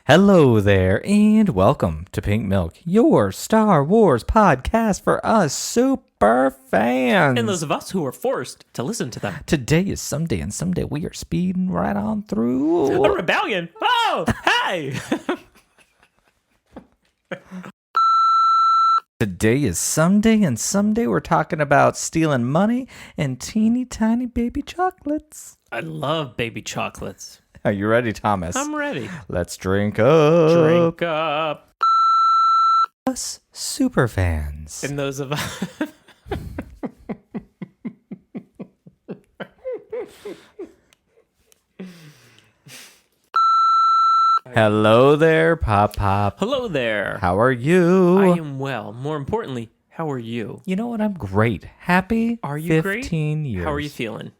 Hello there, and welcome to Pink Milk, your Star Wars podcast for us super fans. And those of us who are forced to listen to them. Today is someday, and someday we are speeding right on through. A rebellion! Oh, hey! Today is someday, and someday we're talking about stealing money and teeny tiny baby chocolates. I love baby chocolates. Are you ready, Thomas? I'm ready. Let's drink up. Drink up. Us super fans. And those of us... Hello there, Pop Pop. Hello there. How are you? I am well. More importantly, how are you? You know what? I'm great. Happy Are you 15 great? years. How are you feeling?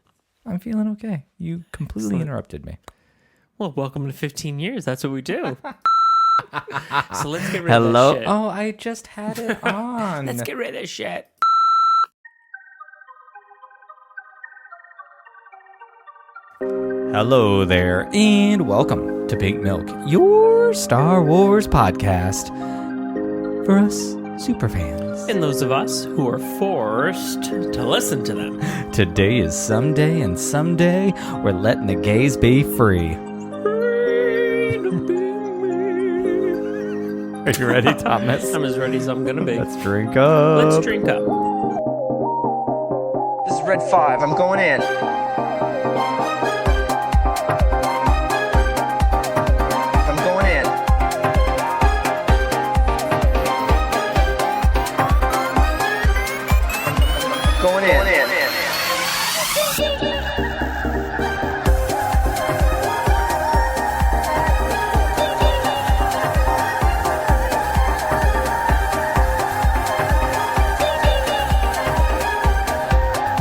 I'm feeling okay. You completely Excellent. interrupted me. Well, welcome to 15 years. That's what we do. So let's get rid of that shit. Oh, I just had it on. Let's get rid of this shit. Hello there, and welcome to Pink Milk, your Star Wars podcast for us super fans. And those of us who are forced to listen to them. Today is someday, and someday we're letting the gays be free. Are you ready, Thomas? I'm as ready as I'm gonna be. Let's drink up. Let's drink up. This is Red 5. I'm going in. I'm going in. Going in.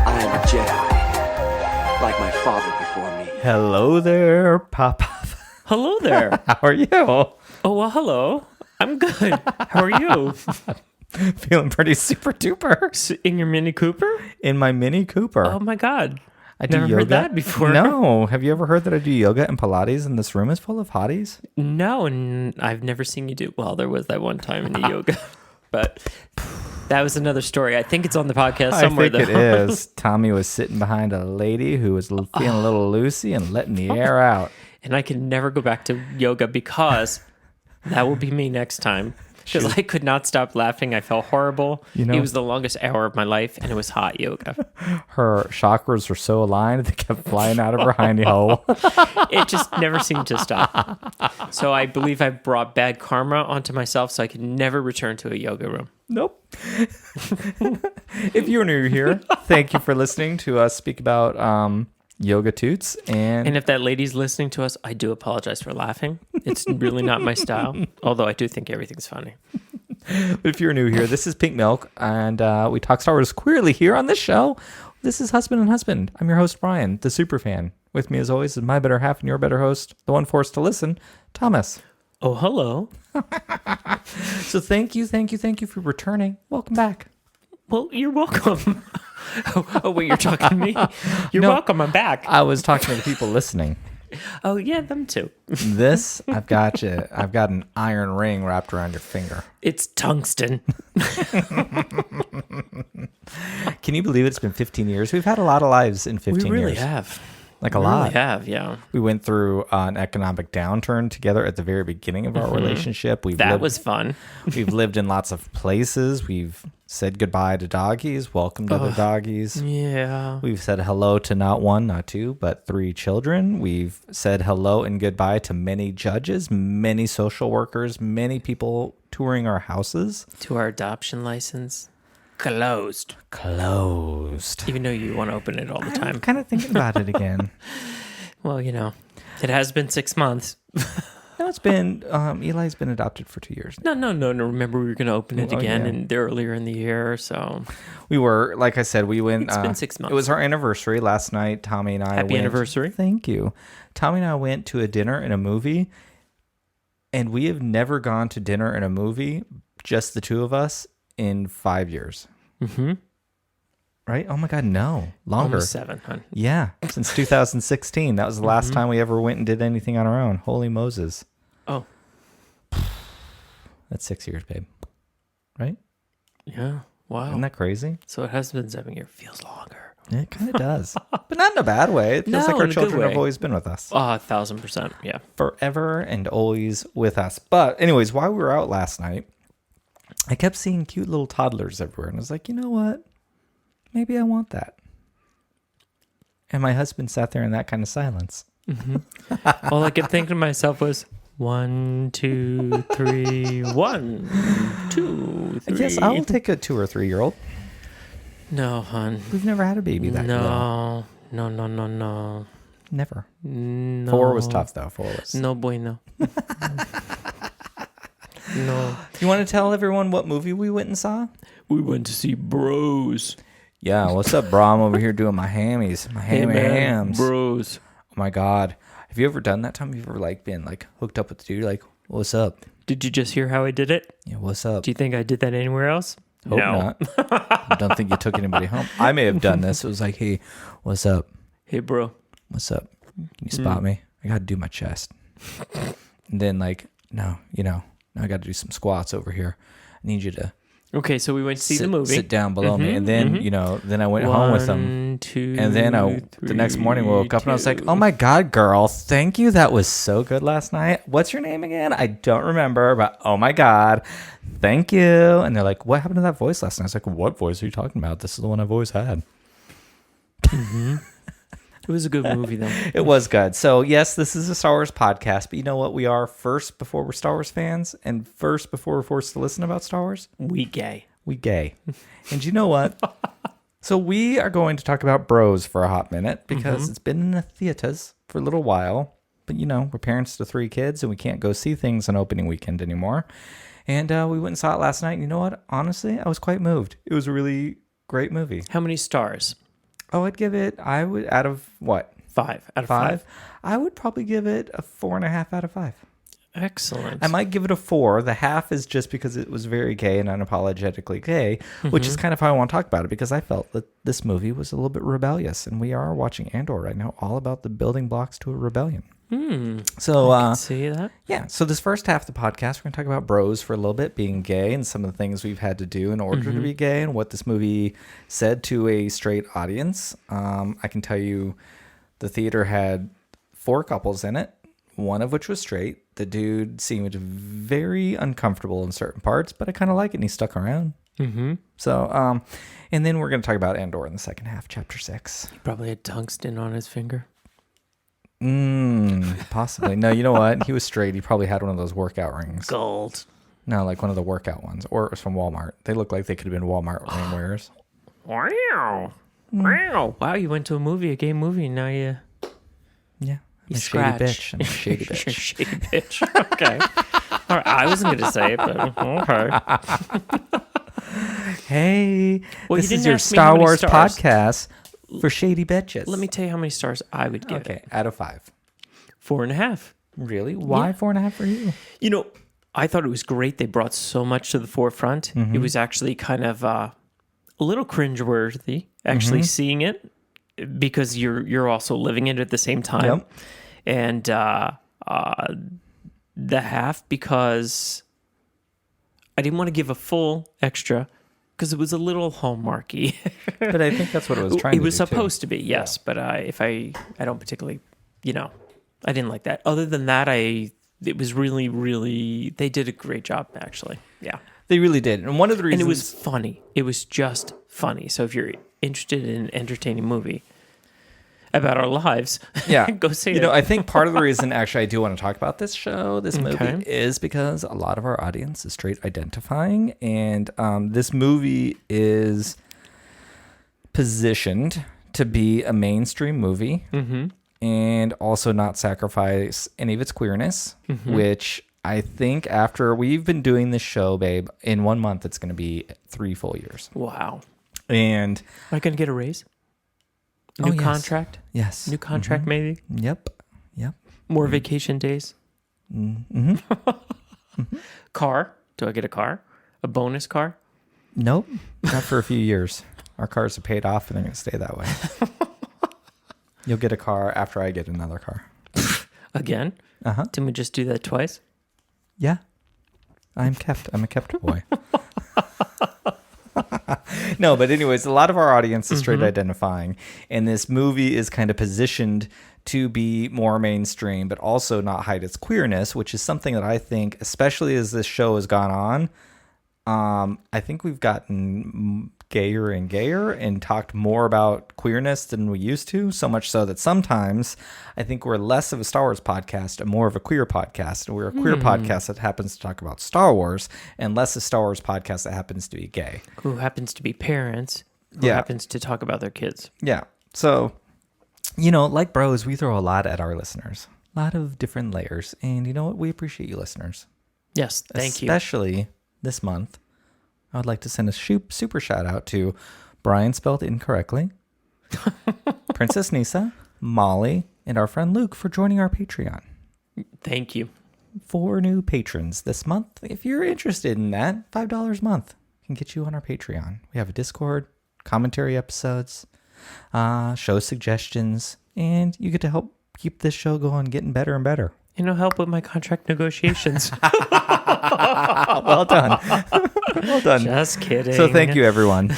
I am a Jedi, like my father before me. Hello there, Pop Pop. Hello there. How are you? Oh, well, hello. I'm good. How are you? Feeling pretty super duper. In your Mini Cooper? In my Mini Cooper. Oh, my God. I do Never yoga. heard that before. No. Have you ever heard that I do yoga and Pilates and this room is full of hotties? No, and I've never seen you do... Well, there was that one time in the yoga. But that was another story. I think it's on the podcast somewhere, I think though. it is. Tommy was sitting behind a lady who was feeling a little loosey and letting the air out. And I can never go back to yoga because that will be me next time. Because I could not stop laughing. I felt horrible. You know- It was the longest hour of my life, and it was hot yoga. Her chakras were so aligned, they kept flying out of her hiney hole. It just never seemed to stop. So I believe I brought bad karma onto myself, so I could never return to a yoga room. Nope. If you're new here, thank you for listening to us speak about yoga toots. And if that lady's listening to us, I do apologize for laughing. It's really not my style, although I do think everything's funny. If you're new here, this is Pink Milk, and we talk Star Wars queerly here on this show. This is Husband and Husband. I'm your host, Brian, the super fan. With me, as always, is my better half and your better host, the one forced to listen, Thomas. Oh, hello. So thank you for returning. Welcome back. Well, you're welcome. Oh, wait, you're talking to me? You're No. welcome. I'm back. I was talking to the people listening. Oh, yeah, them too. This, I've got you. I've got an iron ring wrapped around your finger. It's tungsten. Can you believe it's been 15 years? We've had a lot of lives in 15 We really years. have. Like a We lot. really have, yeah. We went through an economic downturn together at the very beginning of our relationship. That was fun. We've lived in lots of places. We've said goodbye to doggies, welcomed other doggies. Yeah. We've said hello to not one, not two, but 3 children. We've said hello and goodbye to many judges, many social workers, many people touring our houses. To our adoption license. Closed. Closed. Even though you want to open it all the time. I'm kind of thinking about it again. Well, you know, it has been 6 months. No, it's been, Eli's been adopted for 2 years. No. Remember, we were going to open it Oh, again yeah. earlier in the year, so... We were, like I said, we went. It's been 6 months. It was our anniversary last night. Tommy and I Happy went. anniversary. Thank you. Tommy and I went to a dinner and a movie, and we have never gone to dinner and a movie, just the two of us, in 5 years. Mm-hmm. Right? Oh my God, no. Longer. Almost 7, hon. Yeah, since 2016. That was the last time we ever went and did anything on our own. Holy Moses. Oh, That's 6 years, babe. Right? Yeah. Wow. Isn't that crazy? So it has been 7 years. Feels longer. It kind of does. But not in a bad way. It feels No, like our in a good children have way. always been with us. 1,000%. Yeah. Forever and always with us. But anyways, while we were out last night, I kept seeing cute little toddlers everywhere. And I was like, you know what? Maybe I want that. And my husband sat there in that kind of silence. All I kept thinking to myself was 1, 2, 3, 1, 2, 3. Yes, I will take a 2 or 3 year old. No, hon. We've never had a baby that little. No. Never. No. 4 was tough though. 4 was. No bueno. No. You want to tell everyone what movie we went and saw? We went to see Bros. Yeah, what's up, bro? I'm over here doing my hammies, my hammy hams. Bros. Oh my god, have you ever done that, Tom? Have you ever like been like hooked up with the dude? Like, what's up? Did you just hear how I did it? Yeah, what's up? Do you think I did that anywhere else? Hope no. not. I don't think you took anybody home. I may have done this. It was like, hey, what's up? Hey, bro. What's up? Can you spot me? I got to do my chest. And then like, no, now I got to do some squats over here. I need you to Okay, so we went to see the movie. sit down below me. And then, then I went home with them. 1, 2, And then the next morning we woke up and I was like, oh my God, girl, thank you. That was so good last night. What's your name again? I don't remember, but oh my God, thank you. And they're like, what happened to that voice last night? I was like, what voice are you talking about? This is the one I've always had. It was a good movie, though. It was good. So yes, this is a Star Wars podcast, but you know what? We are first before we're Star Wars fans and first before we're forced to listen about Star Wars. We gay. We gay. And you know what? So we are going to talk about Bros for a hot minute because it's been in the theaters for a little while. But we're parents to 3 kids and we can't go see things on opening weekend anymore. And we went and saw it last night. And you know what? Honestly, I was quite moved. It was a really great movie. How many stars? Oh, I would, out of what? 5 out of 5. I would probably give it a 4.5 out of 5. Excellent. I might give it a 4. The half is just because it was very gay and unapologetically gay, which is kind of how I want to talk about it because I felt that this movie was a little bit rebellious. And we are watching Andor right now, all about the building blocks to a rebellion. So, I can see that. yeah. So this first half of the podcast, we're going to talk about Bros for a little bit, being gay and some of the things we've had to do in order to be gay and what this movie said to a straight audience. I can tell you the theater had 4 couples in it, one of which was straight. The dude seemed very uncomfortable in certain parts, but I kind of like it and he stuck around. So, and then we're going to talk about Andor in the second half, chapter 6. He probably had tungsten on his finger. Possibly. No, you know what? He was straight. He probably had one of those workout rings. Gold. No, like one of the workout ones. Or it was from Walmart. They look like they could have been Walmart ring wearers. Wow. Wow. Wow, you went to a gay movie, and now you Yeah. I'm a shady scratched. bitch. I'm a shady You're a bitch. shady bitch. Okay. All right, I wasn't going to say it, but okay. Hey, Well, you this is didn't your ask me how Star many Wars stars. podcast for shady bitches. Let me tell you how many stars I would give Okay, it. out of 5. 4.5. Really? Why Yeah. 4.5 for you? You know, I thought it was great. They brought so much to the forefront. It was actually kind of a little cringeworthy, actually seeing it, because you're also living it at the same time. Yep. And the half, because I didn't want to give a full extra because it was a little hallmarky. But I think that's what it was trying to do. It was supposed to be, yes. But if I don't particularly, I didn't like that. Other than that, it was really, really, they did a great job, actually. Yeah. They really did. And one of the reasons... And it was funny. It was just funny. So if you're interested in an entertaining movie about our lives, yeah, go see it. I think part of the reason actually I do want to talk about this movie, Okay. is because a lot of our audience is straight identifying. And this movie is positioned to be a mainstream movie. And also not sacrifice any of its queerness, which I think after we've been doing this show, babe, in 1 month, it's going to be 3 full years. Wow. And Am I going to get a raise? New yes. contract? yes. New contract, maybe? Yep. More vacation days? Car? Do I get a car? A bonus car? Nope. Not for a few years. Our cars are paid off and they're going to stay that way. You'll get a car after I get another car. Again? Uh-huh. Didn't we just do that twice? Yeah. I'm a kept boy. No, but anyways, a lot of our audience is straight identifying, and this movie is kind of positioned to be more mainstream, but also not hide its queerness, which is something that I think, especially as this show has gone on, I think we've gotten gayer and gayer and talked more about queerness than we used to, so much so that sometimes I think we're less of a Star Wars podcast and more of a queer podcast. We're a queer podcast that happens to talk about Star Wars and less a Star Wars podcast that happens to be gay. Who happens to be parents, who happens to talk about their kids. Yeah. So, you know, like bros, we throw a lot at our listeners, a lot of different layers. And you know what? We appreciate you listeners. Yes, thank you. Especially this month. I would like to send a super shout out to Brian spelled incorrectly, Princess Nisa, Molly, and our friend Luke for joining our Patreon. Thank you. 4 new patrons this month. If you're interested in that, $5 a month can get you on our Patreon. We have a Discord, commentary episodes, show suggestions, and you get to help keep this show going, getting better and better. And it'll help with my contract negotiations. Well done. Well done. Just kidding. So thank you, everyone.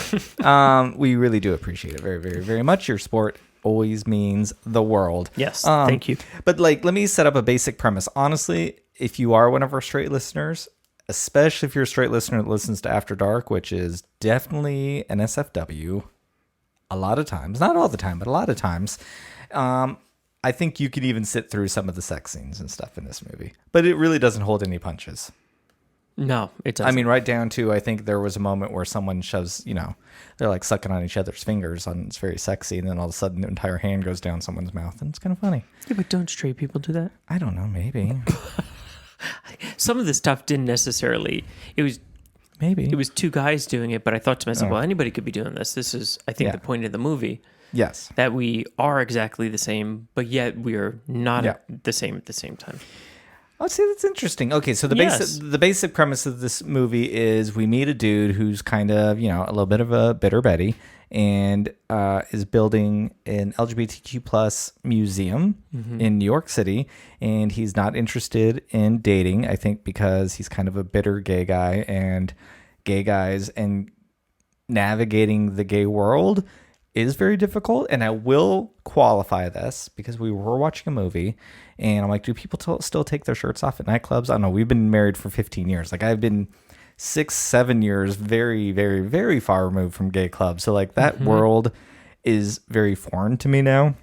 We really do appreciate it very, very, very much. Your support always means the world. Yes, thank you. But like, let me set up a basic premise. Honestly, if you are one of our straight listeners, especially if you're a straight listener that listens to After Dark, which is definitely an SFW, a lot of times, not all the time, but a lot of times, I think you could even sit through some of the sex scenes and stuff in this movie. But it really doesn't hold any punches. No, it doesn't. I mean, right down to, I think there was a moment where someone shoves, you know, they're like sucking on each other's fingers, and it's very sexy, and then all of a sudden the entire hand goes down someone's mouth, and it's kind of funny. Yeah, but don't straight people do that? I don't know, maybe. Some of the stuff didn't necessarily. It was 2 guys doing it, but I thought to myself, well, anybody could be doing this. This is, I think, the point of the movie. Yes. That we are exactly the same, but yet we are not the same at the same time. Oh, see, that's interesting. Okay, so the basic premise of this movie is we meet a dude who's kind of, you know, a little bit of a bitter Betty, and is building an LGBTQ plus museum in New York City, and he's not interested in dating, I think because he's kind of a bitter gay guy, and gay guys and navigating the gay world is very difficult. And I will qualify this because we were watching a movie and I'm like, do people still take their shirts off at nightclubs? I don't know. We've been married for 15 years. Like I've been 6-7 years very, very, very far removed from gay clubs. So like that world is very foreign to me now.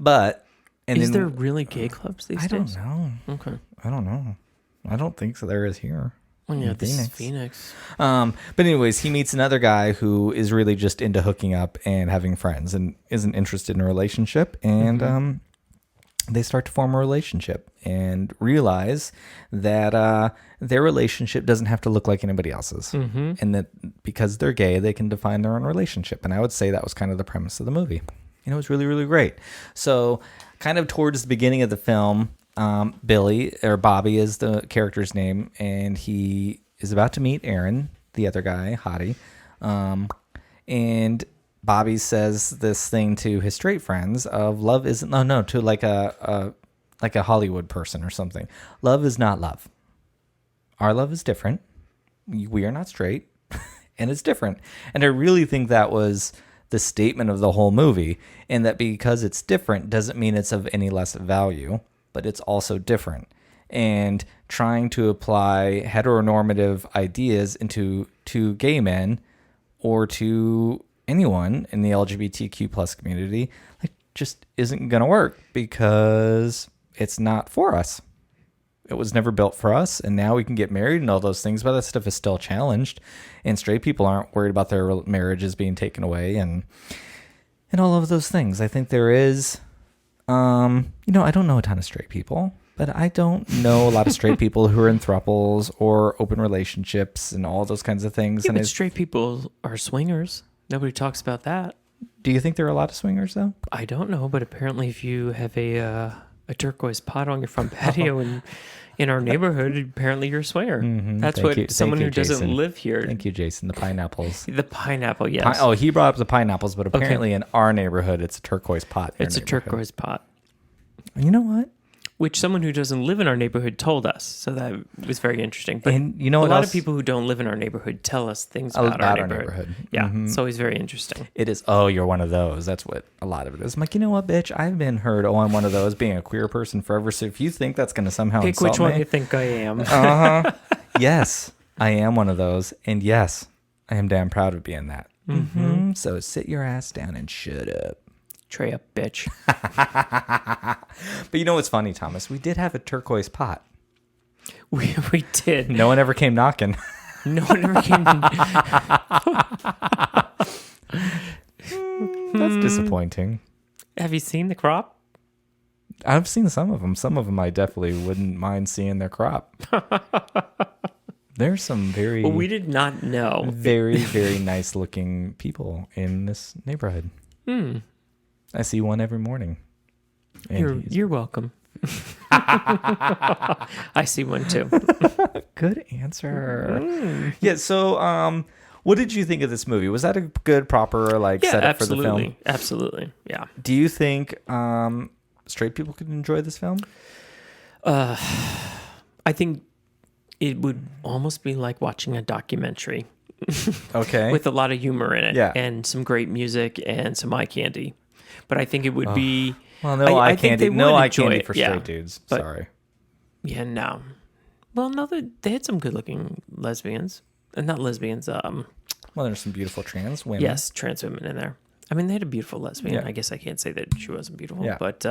But is there really gay clubs these days? I don't know. Okay. I don't know. I don't think so. There is here. Well, yeah, this is Phoenix. But anyways, he meets another guy who is really just into hooking up and having friends and isn't interested in a relationship. And they start to form a relationship and realize that their relationship doesn't have to look like anybody else's. And that because they're gay, they can define their own relationship. And I would say that was kind of the premise of the movie. And it was really, really great. So kind of towards the beginning of the film, Billy, or Bobby is the character's name, and he is about to meet Aaron, the other guy, Hottie. And Bobby says this thing to his straight friends of love isn't, to like a Hollywood person or something. Love is not love. Our love is different. We are not straight, and it's different. And I really think that was the statement of the whole movie, and that because it's different doesn't mean it's of any less value, but it's also different. And trying to apply heteronormative ideas to gay men or to anyone in the LGBTQ plus community, like, just isn't going to work because it's not for us. It was never built for us, and now we can get married and all those things, but that stuff is still challenged, and straight people aren't worried about their marriages being taken away and all of those things. I think there is, I don't know a ton of straight people, but I don't know a lot of straight people who are in thruples or open relationships and all those kinds of things. Yeah, and but straight people are swingers. Nobody talks about that. Do you think there are a lot of swingers, though? I don't know, but apparently if you have a turquoise pot on your front patio and in our neighborhood, apparently you're a swinger. That's someone who doesn't live here. Thank you, Jason. The pineapples. The pineapple, yes. He brought up the pineapples, but apparently in our neighborhood, it's a turquoise pot. It's a turquoise pot. You know what? which someone who doesn't live in our neighborhood told us. So that was very interesting. But And you know what a lot else? of people who don't live in our neighborhood tell us things about our neighborhood. Yeah, it's always very interesting. It is, oh, you're one of those. That's what a lot of it is. I'm like, you know what, bitch? I've been heard, oh, I'm one of those, being a queer person forever. So if you think that's going to somehow Pick insult which one me, you think I am. yes, I am one of those. And yes, I am damn proud of being that. So sit your ass down and shut up. Tray up, bitch. But you know what's funny, Thomas? We did have a turquoise pot. We did. No one ever came knocking. No one ever came. That's disappointing. Have you seen the crop? I've seen some of them. Some of them I definitely wouldn't mind seeing their crop. There's some very, Well, we did not know. very, very nice looking people in this neighborhood. I see one every morning. And You're welcome. I see one too. good answer. Yeah. So, what did you think of this movie? Was that a good, proper setup for the film? Absolutely. Yeah. Do you think straight people could enjoy this film? I think it would almost be like watching a documentary Okay. with a lot of humor in it, Yeah. and some great music and some eye candy. But I think it would be. Well, no eye I think candy. they No would eye enjoy candy it, for yeah. straight dudes. But- Sorry. Yeah, no. Well, no, they had some good-looking lesbians, and not lesbians. Well, there's some beautiful trans women. Yes, trans women in there. I mean, they had a beautiful lesbian. Yeah. I guess I can't say that she wasn't beautiful, Yeah. but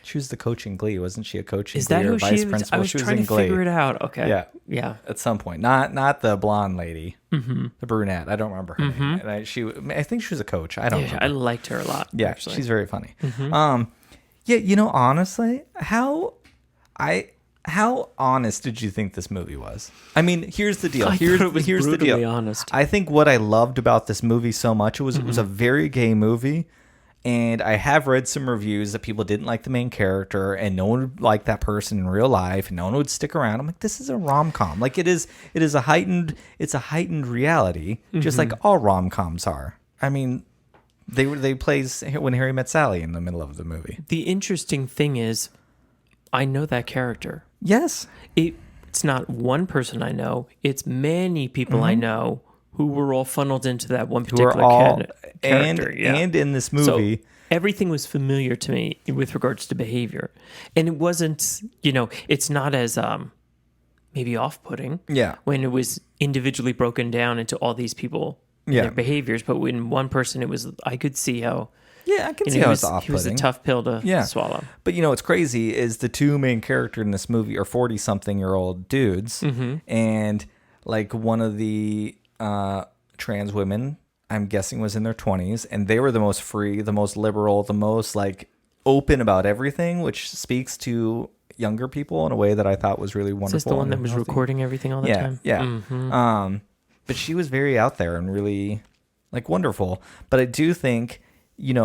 She was the coach in Glee, wasn't she? A coach in is Glee that or who vice she was? principal? I was She was trying in to Glee. figure it out. Okay. Yeah. Yeah. At some point, not the blonde lady, the brunette. I don't remember her name. And I think she was a coach. I don't Yeah, remember. I liked her a lot. Yeah, actually. she's very funny. Yeah, honestly, how honest did you think this movie was? I mean, here's the deal. I Here's thought it was the deal. brutally honest. I think what I loved about this movie so much it was a very gay movie, and I have read some reviews that people didn't like the main character, and no one would like that person in real life, and no one would stick around. I'm like, this is a rom-com. Like it is a heightened reality, just like all rom-coms are. I mean, they plays When Harry Met Sally in the middle of the movie. The interesting thing is, I know that character. Yes. It's not one person I know. It's many people I know who were all funneled into that one Who are particular all character. Yeah. and in this movie. So everything was familiar to me with regards to behavior. And it wasn't, it's not as maybe off-putting Yeah. when it was individually broken down into all these people and Yeah. their behaviors. But when one person, I could see how, Yeah, I can see he how was, it's he was a off-putting. tough pill to swallow. But what's crazy is the two main characters in this movie are 40-something-year-old dudes, and one of the trans women, I'm guessing, was in their 20s, and they were the most free, the most liberal, the most open about everything, which speaks to younger people in a way that I thought was really wonderful. Is this the one and that was healthy. recording everything all the time? Yeah. But she was very out there and really wonderful. But I do think,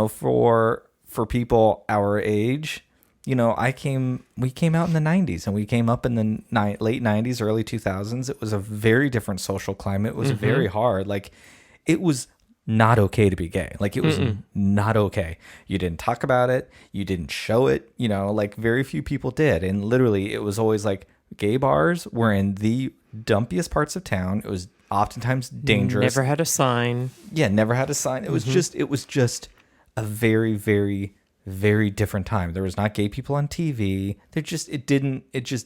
for people our age, we came out in the 90s and we came up in the late 90s, early 2000s. It was a very different social climate. It was very hard. It was not okay to be gay. It was not okay. You didn't talk about it. You didn't show it. Very few people did. And literally it was always gay bars were in the dumpiest parts of town. It was oftentimes dangerous. Never had a sign. Yeah, never had a sign. It was just a very, very, very different time. There was not gay people on TV. It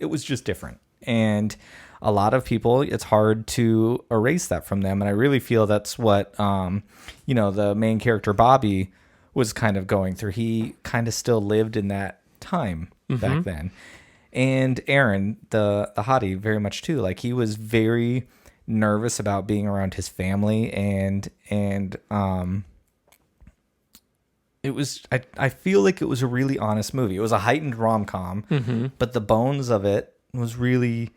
was just different. And a lot of people, it's hard to erase that from them. And I really feel that's what, the main character, Bobby, was kind of going through. He kind of still lived in that time back then. And Aaron, the hottie, very much too. He was very nervous about being around his family, and it was. I feel like it was a really honest movie. It was a heightened rom-com, but the bones of it was really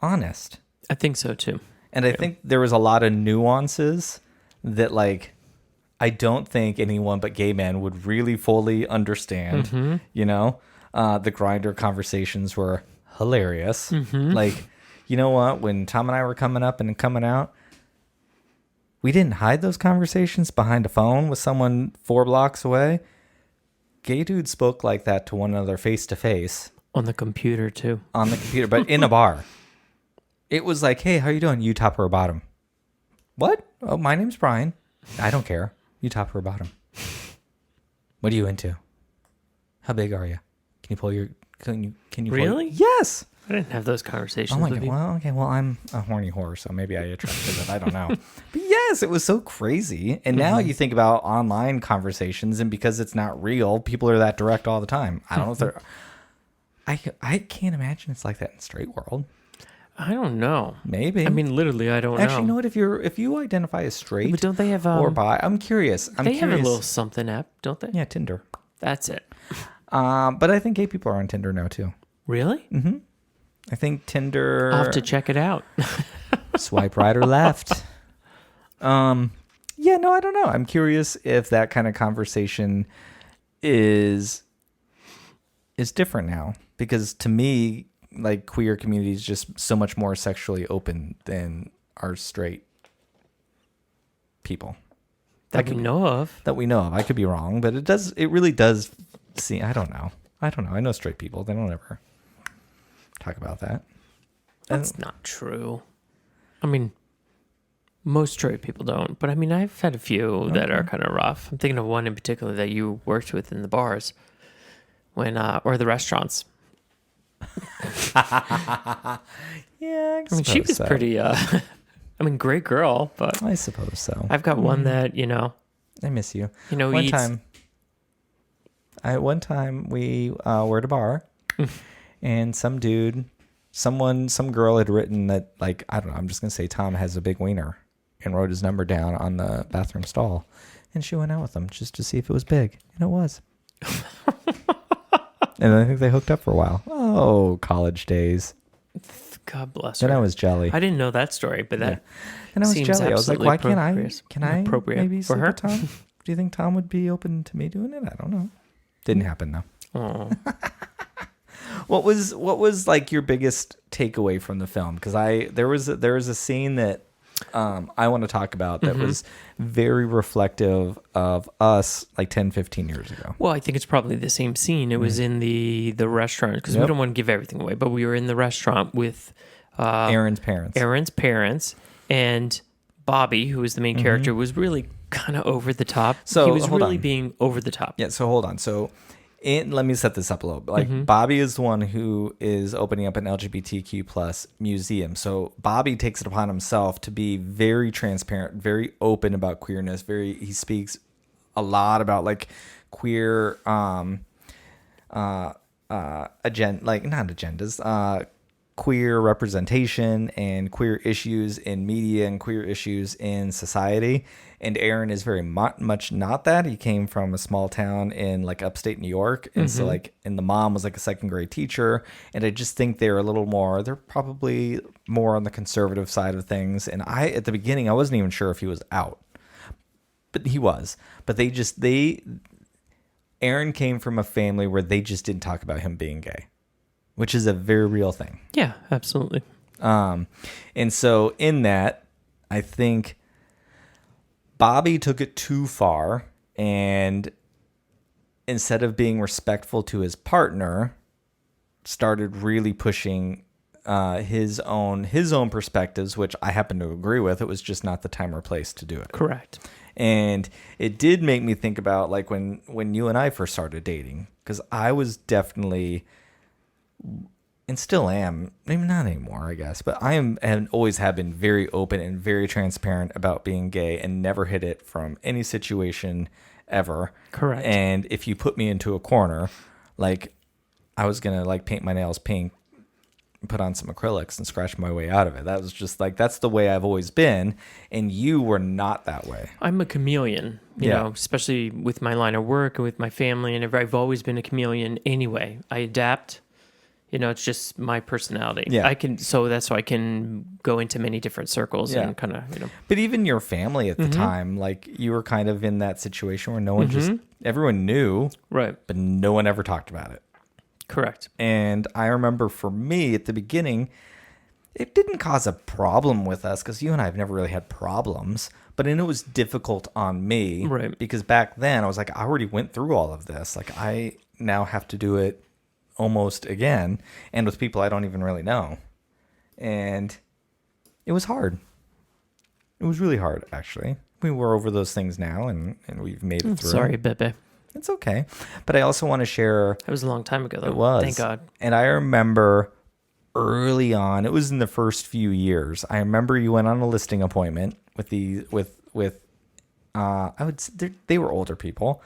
honest. I think so too. And I think there was a lot of nuances that I don't think anyone but gay men would really fully understand. The Grindr conversations were hilarious. You know what? When Tom and I were coming up and coming out, we didn't hide those conversations behind a phone with someone 4 blocks away. gay dudes spoke like that to one another face to face On the computer, too. on the computer, but in a bar. It was like, hey, how you doing? You top or bottom? What? Oh, my name's Brian. I don't care. You top or bottom? What are you into? How big are you? Can you pull your... Can you pull Really? Yes. I didn't have those conversations Oh my with god. you. Well, I'm a horny whore, so maybe I attracted it. I don't know. But yes, it was so crazy. And now you think about online conversations, and because it's not real, people are that direct all the time. I don't know if they're... I can't imagine it's like that in the straight world. I don't know. Maybe. I mean, literally, I don't know. Actually, you know what? If you identify as straight But don't they have or bi, I'm curious. they have a little something app, don't they? Yeah, Tinder. That's it. But I think gay people are on Tinder now too. Really? I think Tinder. I'll have to check it out. Swipe right or left. Yeah, no, I don't know. I'm curious if that kind of conversation is different now, because to me, like, queer community is just so much more sexually open than our straight people That we know of. that we know of. I could be wrong, but it really does seem, I don't know. I know straight people. They don't ever talk about that. That's not true. I mean, most straight people don't. But I mean, I've had a few that are kind of rough. I'm thinking of one in particular that you worked with in the bars or the restaurants. Yeah, I mean, she was pretty, great girl, but I suppose so. I've got one that, I miss you. eats. One time we were at a bar, and some girl had written that, like, I don't know, I'm just gonna say Tom has a big wiener, and wrote his number down on the bathroom stall, and she went out with him just to see if it was big, and it was. And I think they hooked up for a while. Oh, college days. God bless her. Then I was jelly. I didn't know that story, but that And I was seems jelly. I was like, why can't I? appropriate- Can I appropriate maybe for sleep her? with Tom? Do you think Tom would be open to me doing it? I don't know. Didn't happen though. Oh. What was like your biggest takeaway from the film? Because there was a scene that I want to talk about that was very reflective of us like 10, 15 years ago. Well, I think it's probably the same scene. It was in the restaurant, because we don't want to give everything away, but we were in the restaurant with Aaron's parents. And Bobby, who was the main character, was really kind of over the top. So, he was hold really on. being over the top. Yeah, so hold on. So let me set this up a little bit. Like, Bobby is the one who is opening up an LGBTQ plus museum. So Bobby takes it upon himself to be very transparent, very open about queerness. He speaks a lot about like queer queer representation and queer issues in media and queer issues in society. And Aaron is very much not that. He came from a small town in like upstate New York. And so like, and the mom was like a second grade teacher. And I just think they're probably more on the conservative side of things. And at the beginning, I wasn't even sure if he was out, but he was. But Aaron came from a family where they just didn't talk about him being gay, which is a very real thing. Yeah, absolutely. And so in that, I think Bobby took it too far, and instead of being respectful to his partner, started really pushing his own perspectives, which I happen to agree with. It was just not the time or place to do it. Correct. And it did make me think about like when you and I first started dating, because I was definitely, and still am, maybe not anymore, I guess, but I am and always have been very open and very transparent about being gay and never hid it from any situation ever. Correct. And if you put me into a corner, like I was going to like paint my nails pink, put on some acrylics and scratch my way out of it. That was just like, that's the way I've always been. And you were not that way. I'm a chameleon, you know, especially with my line of work and with my family. And I've always been a chameleon anyway. I adapt. You know, it's just my personality. Yeah. So that's why I can go into many different circles and kind of, But even your family at the time, like you were kind of in that situation where no one everyone knew, right. but no one ever talked about it. Correct. And I remember for me at the beginning, it didn't cause a problem with us because you and I have never really had problems, but I know it was difficult on me. Right. Because back then I was like, I already went through all of this. Like, I now have to do it almost again and with people I don't even really know. And it was hard. It was really hard, actually. We're over those things now and we've made it through. Sorry, Bebe. It's okay. But I also want to share. That was a long time ago, though. It was. Thank God. And I remember early on, it was in the first few years. I remember you went on a listing appointment with they were older people,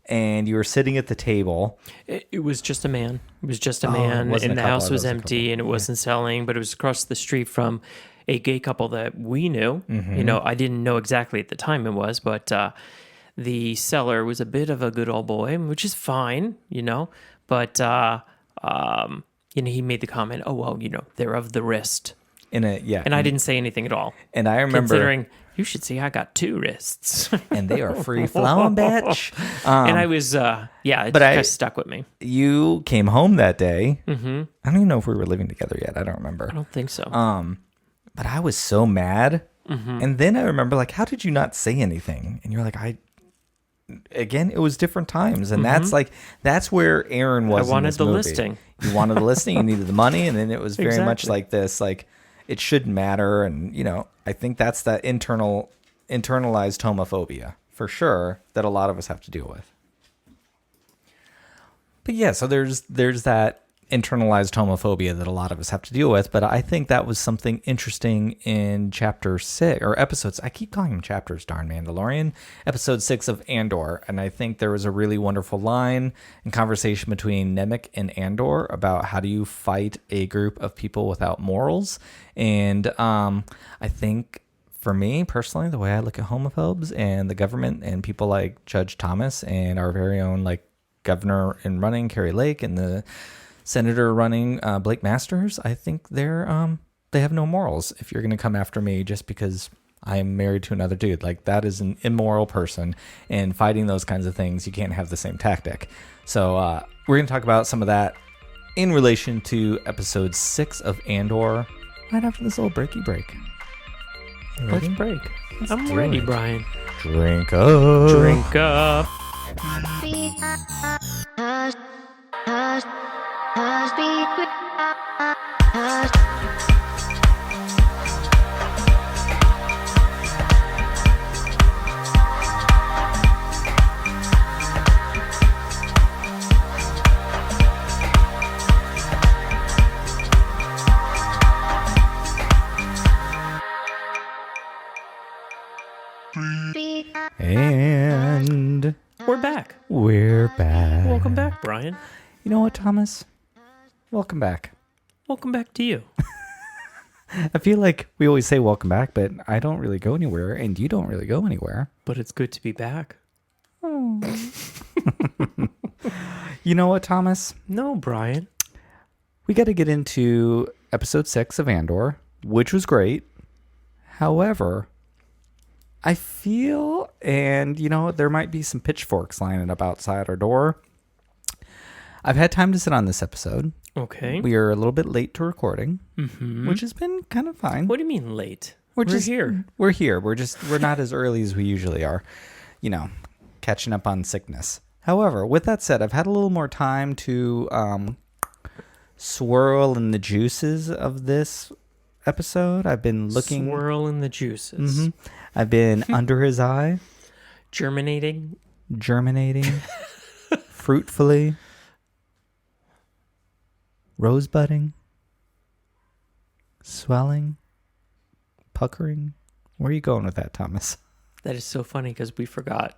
and you were sitting at the table. It was just a man. It was just a Oh, it man, wasn't and a the couple, house it was was a empty, couple. and it wasn't selling, but it was across the street from a gay couple that we knew. You know, I didn't know exactly at the time it was, but the seller was a bit of a good old boy, which is fine, you know. But you know, he made the comment, "Oh well, you know, they're of the wrist," and I didn't say anything at all. And I remember Considering you should see, I got 2 wrists, and they are free flowing, bitch. and I was, it but kind of stuck with me. You came home that day. Mm-hmm. I don't even know if we were living together yet. I don't remember. I don't think so. But I was so mad. And then I remember, like, how did you not say anything? And you're like, again, it was different times. And that's where Aaron was. I wanted in this the movie. listing. You wanted the listing, you needed the money. And then it was very much Exactly. like this, like, it shouldn't matter. And, you know, I think that's that internalized homophobia for sure that a lot of us have to deal with. But yeah, so there's that internalized homophobia that a lot of us have to deal with. But I think that was something interesting in chapter 6 or episodes. I keep calling them chapters, darn Mandalorian. Episode 6 of Andor. And I think there was a really wonderful line and conversation between Nemec and Andor about how do you fight a group of people without morals. And I think for me personally, the way I look at homophobes and the government and people like Judge Thomas and our very own like governor in running, Carrie Lake, and the senator running, Blake Masters, I think they have no morals. If you're going to come after me just because I'm married to another dude, like that is an immoral person, and fighting those kinds of things, you can't have the same tactic. So we're going to talk about some of that in relation to episode 6 of Andor right after this little breaky break. You Let's ready? break. I'm do ready, it. Brian. Drink up. Drink up. And We're back. we're back. Welcome back, Brian. You know what, Thomas? Welcome back. Welcome back to you. I feel like we always say welcome back, but I don't really go anywhere, and you don't really go anywhere. But it's good to be back. You know what, Thomas? No, Brian. We got to get into episode 6 of Andor, which was great. However, I feel, and you know, there might be some pitchforks lining up outside our door. I've had time to sit on this episode. Okay. We are a little bit late to recording, which has been kind of fine. What do you mean late? We're just here. We're here. We're not as early as we usually are, you know, catching up on sickness. However, with that said, I've had a little more time to swirl in the juices of this episode. I've been looking. Swirl in the juices. I've been under his eye, Germinating. germinating, fruitfully, rosebudding, swelling, puckering. Where are you going with that, Thomas? That is so funny because we forgot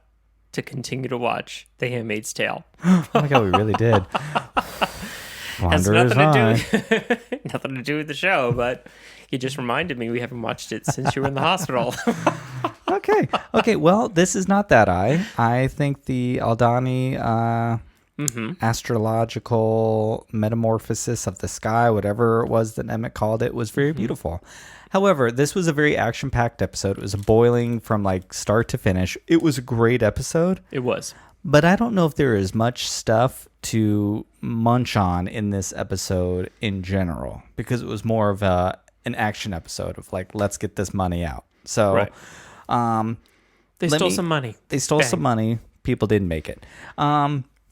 to continue to watch The Handmaid's Tale. Oh my god, we really did. Has Under his eye. nothing to do with the show, but you just reminded me we haven't watched it since you were in the hospital. Okay. Well, this is not that eye. I think the Aldani astrological metamorphosis of the sky, whatever it was that Emmett called it, was very beautiful. However, this was a very action-packed episode. It was boiling from like start to finish. It was a great episode. It was. But I don't know if there is much stuff to munch on in this episode in general, because it was more of a an action episode of like, let's get this money out. So, Right. They stole some money. They stole Bang. some money. People didn't make it.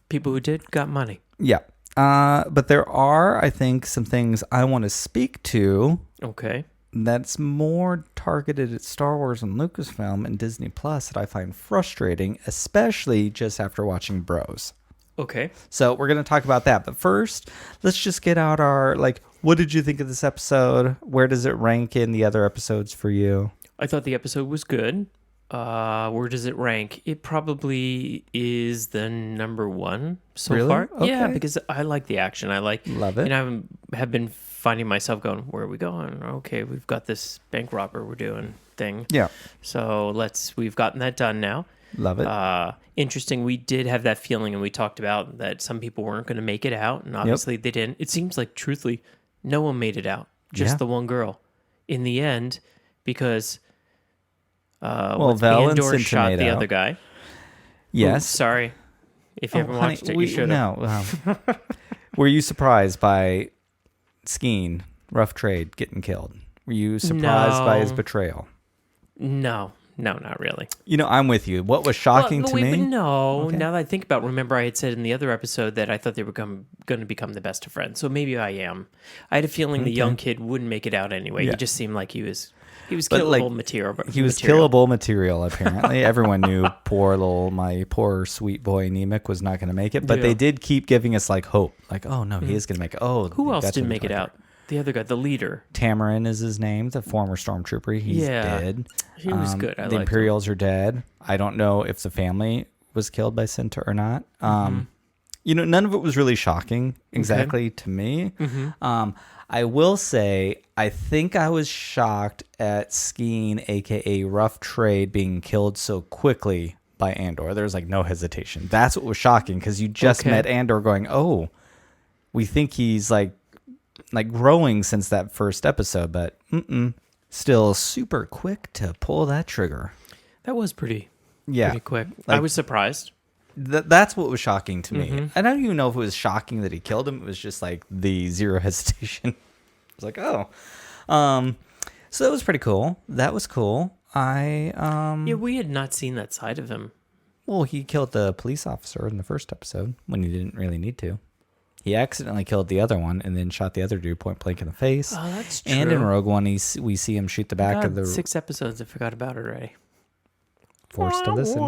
People who did got money. Yeah. But there are, I think, some things I want to speak to Okay. that's more targeted at Star Wars and Lucasfilm and Disney Plus that I find frustrating, especially just after watching Bros. Okay. So we're going to talk about that. But first, let's just get out our, like, what did you think of this episode? Where does it rank in the other episodes for you? I thought the episode was good. Where does it rank? It probably is the number one so Really? far. Yeah, Okay. because I like the action. I like Love it. And I have been finding myself going, where are we going? Okay, we've got this bank robber we're doing thing. Yeah. So we've gotten that done now. Love it. Interesting. We did have that feeling, and we talked about that some people weren't going to make it out, and obviously they didn't. It seems like, truthfully, no one made it out. Just Yeah. the one girl. In the end, because Well, Vel and Andor Cinta shot made the out. other guy. Yes. Ooh, sorry. If you haven't honey, watched it, you should have. No. Were you surprised by Skeen, Rough Trade, getting killed? Were you surprised by his No. betrayal? No, not really. You know, I'm with you. What was shocking Well, to wait, me? but no, Okay. now that I think about it, remember I had said in the other episode that I thought they were going to become the best of friends. So maybe I am. I had a feeling the young kid wouldn't make it out anyway. Yeah. He just seemed like he was But, killable like, material. He was material. killable material, apparently. Everyone knew my poor sweet boy Nemec was not going to make it. But Yeah. they did keep giving us like hope. Like, oh no, he is going to make it. Oh, Who else that's didn't what make we it talked out? The other guy, the leader. about. Tamarin is his name, the former stormtrooper. He's Yeah. dead. He was good. I The liked him. Imperials are dead. I don't know if the family was killed by Cinta or not. Mm-hmm. You know, none of it was really shocking exactly to me. I will say, I think I was shocked at Skeen, aka Rough Trade, being killed so quickly by Andor. There was like no hesitation. That's what was shocking, because you just Okay. met Andor going, oh, we think he's like growing since that first episode, but still super quick to pull that trigger. That was pretty Yeah. quick. I Like- was surprised. That's what was shocking to me. Mm-hmm. I don't even know if it was shocking that he killed him. It was just like the zero hesitation. I was like, oh. So that was pretty cool. That was cool. Yeah, we had not seen that side of him. Well, he killed the police officer in the first episode when he didn't really need to. He accidentally killed the other one and then shot the other dude point blank in the face. Oh, that's true. And in Rogue One, we see him shoot the back God, of the 6 episodes. I forgot about it already. force to listen.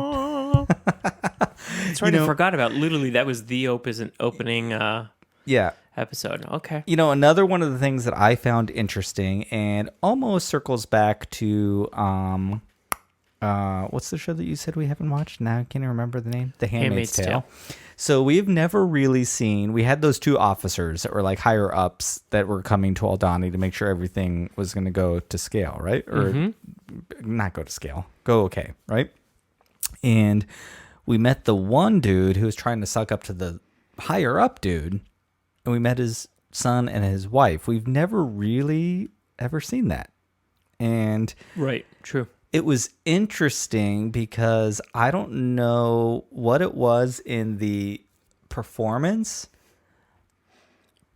That's right. I forgot about. Literally, that was the opening Yeah. episode. Okay. You know, another one of the things that I found interesting and almost circles back to what's the show that you said we haven't watched? Now I can't even remember the name. The Handmaid's Tale. So we've never really seen. We had those two officers that were like higher ups that were coming to Aldhani to make sure everything was going to go to scale, right? Or not go to scale, go okay, right? And we met the one dude who was trying to suck up to the higher up dude, and we met his son and his wife. We've never really ever seen that. And Right. True. it was interesting because I don't know what it was in the performance,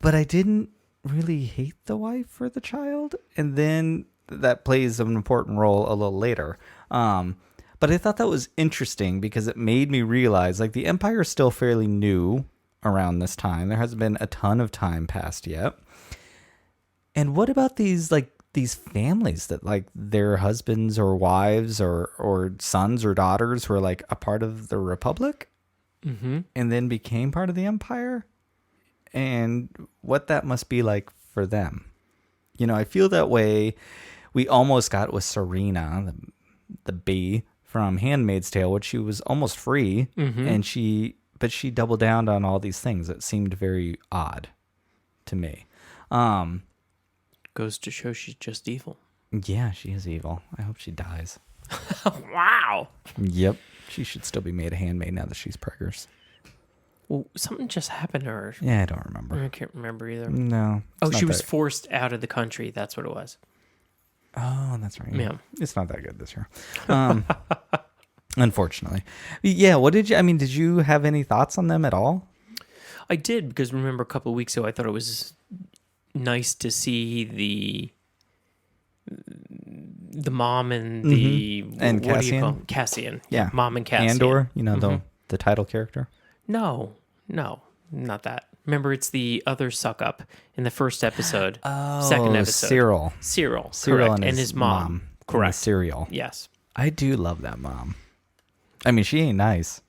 but I didn't really hate the wife or the child. And then that plays an important role a little later. But I thought that was interesting because it made me realize like the Empire is still fairly new around this time. There hasn't been a ton of time passed yet. And what about these families that like their husbands or wives or sons or daughters were like a part of the Republic and then became part of the Empire, and what that must be like for them. You know, I feel that way. We almost got with Serena, the bee from Handmaid's Tale, which she was almost free, and she doubled down on all these things that seemed very odd to me. Goes to show she's just evil. Yeah, she is evil. I hope she dies. Wow. Yep. She should still be made a handmaid now that she's preggers. Well, something just happened to her. Yeah, I don't remember. I can't remember either. No. Oh, it's she not was that- forced out of the country. That's what it was. Oh, that's right. Yeah. It's not that good this year. Unfortunately. Yeah, did you have any thoughts on them at all? I did, because remember a couple of weeks ago, I thought it was nice to see the the mom and the And what do you call Cassian? him? Cassian. Yeah. Mom and Cassian. Andor, the title character. No, not that. Remember, it's the other suck up in the first episode. Second episode. Cyril Correct. and his mom. in the Correct. cereal. Yes. I do love that mom. I mean, she ain't nice,